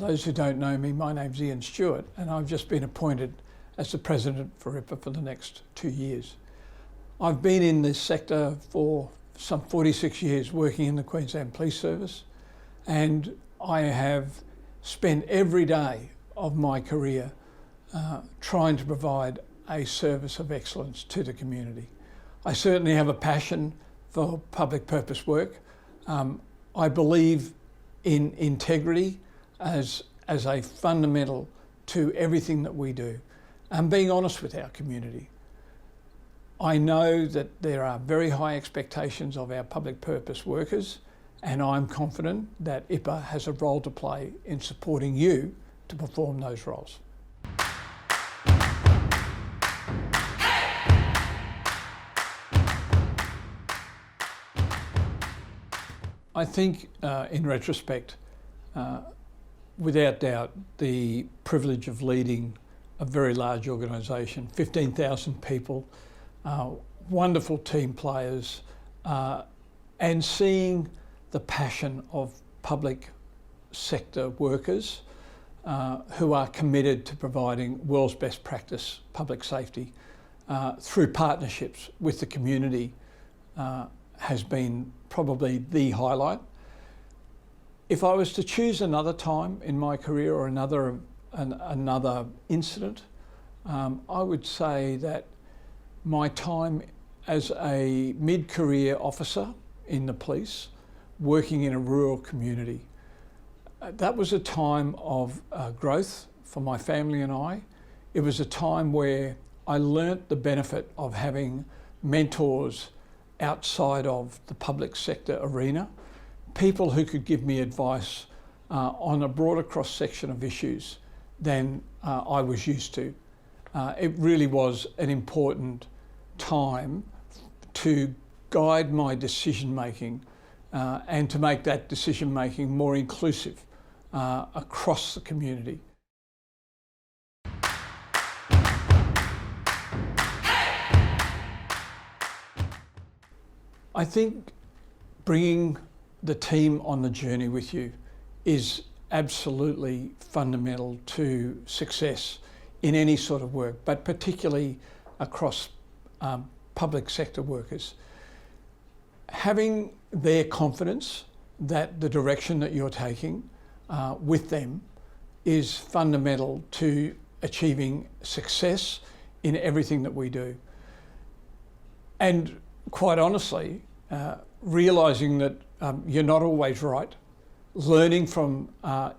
those who don't know me, my name's Ian Stewart, and I've just been appointed as the President for IPA for the next 2 years. I've been in this sector for some 46 years working in the Queensland Police Service, and I have spent every day of my career trying to provide a service of excellence to the community. I certainly have a passion for public purpose work. I believe in integrity as a fundamental to everything that we do, and being honest with our community. I know that there are very high expectations of our public purpose workers, and I'm confident that IPA has a role to play in supporting you to perform those roles. I think in retrospect, without doubt, the privilege of leading a very large organisation, 15,000 people, wonderful team players, and seeing the passion of public sector workers who are committed to providing world's best practice public safety through partnerships with the community has been probably the highlight. If I was to choose another time in my career or another incident, I would say that my time as a mid-career officer in the police, working in a rural community, that was a time of growth for my family and I. It was a time where I learnt the benefit of having mentors outside of the public sector arena, people who could give me advice on a broader cross-section of issues than I was used to. It really was an important time to guide my decision-making and to make that decision-making more inclusive across the community. I think bringing the team on the journey with you is absolutely fundamental to success in any sort of work, but particularly across public sector workers. Having their confidence that the direction that you're taking with them is fundamental to achieving success in everything that we do. And quite honestly, realising that you're not always right, learning from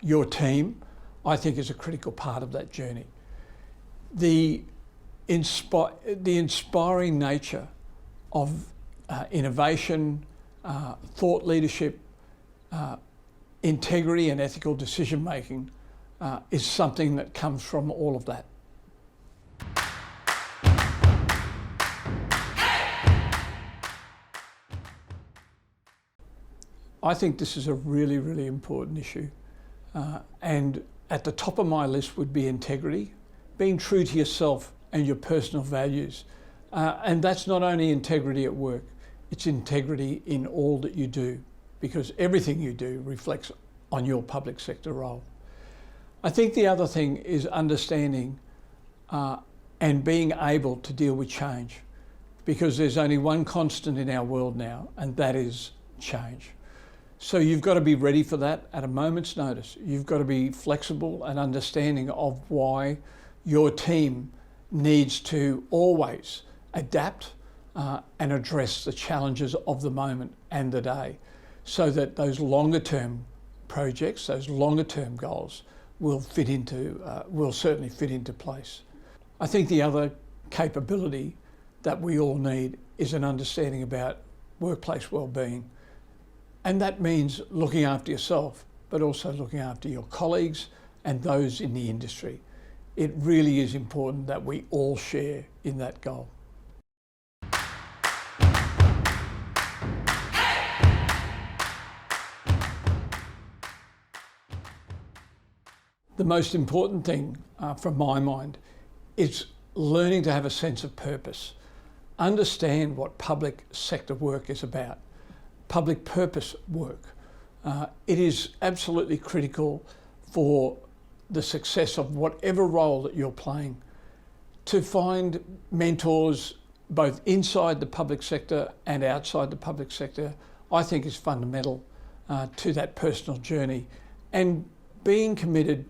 your team, I think is a critical part of that journey. The inspiring nature of innovation, thought leadership, integrity and ethical decision making is something that comes from all of that. I think this is a really, really important issue. And at the top of my list would be integrity, being true to yourself and your personal values. And that's not only integrity at work, it's integrity in all that you do, because everything you do reflects on your public sector role. I think the other thing is understanding and being able to deal with change, because there's only one constant in our world now, and that is change. So you've got to be ready for that at a moment's notice. You've got to be flexible and understanding of why your team needs to always adapt and address the challenges of the moment and the day, so that those longer term projects, those longer term goals will certainly fit into place. I think the other capability that we all need is an understanding about workplace well-being. And that means looking after yourself, but also looking after your colleagues and those in the industry. It really is important that we all share in that goal. The most important thing from my mind is learning to have a sense of purpose. Understand what public sector work is about. Public purpose work. It is absolutely critical for the success of whatever role that you're playing. To find mentors both inside the public sector and outside the public sector, I think is fundamental to that personal journey. And being committed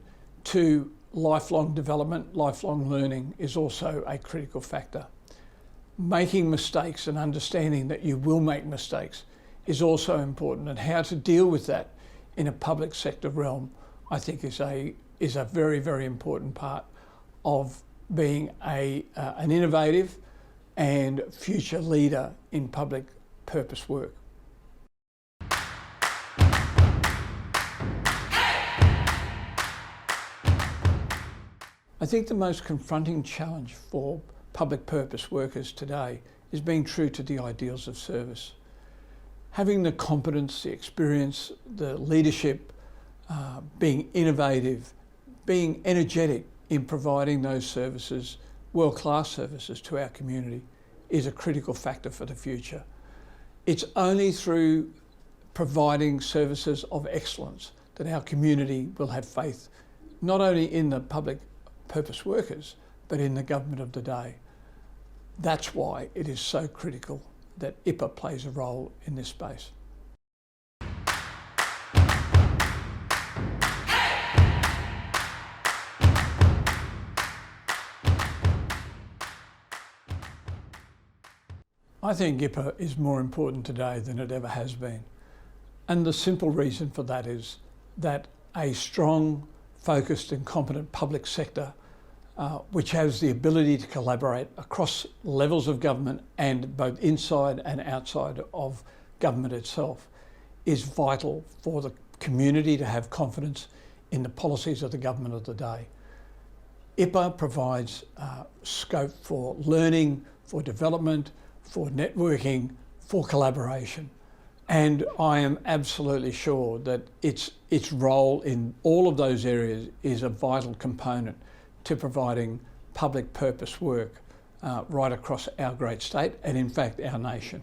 to lifelong development, lifelong learning is also a critical factor. Making mistakes and understanding that you will make mistakes is also important, and how to deal with that in a public sector realm, I think is a very, very important part of being an innovative and future leader in public purpose work. I think the most confronting challenge for public purpose workers today is being true to the ideals of service. Having the competence, the experience, the leadership, being innovative, being energetic in providing those services, world-class services to our community, is a critical factor for the future. It's only through providing services of excellence that our community will have faith, not only in the public purpose workers, but in the government of the day. That's why it is so critical that IPA plays a role in this space. I think IPA is more important today than it ever has been. And the simple reason for that is that a strong, focused and competent public sector which has the ability to collaborate across levels of government and both inside and outside of government itself, is vital for the community to have confidence in the policies of the government of the day. IPA provides scope for learning, for development, for networking, for collaboration. And I am absolutely sure that its role in all of those areas is a vital component to providing public purpose work right across our great state and in fact our nation.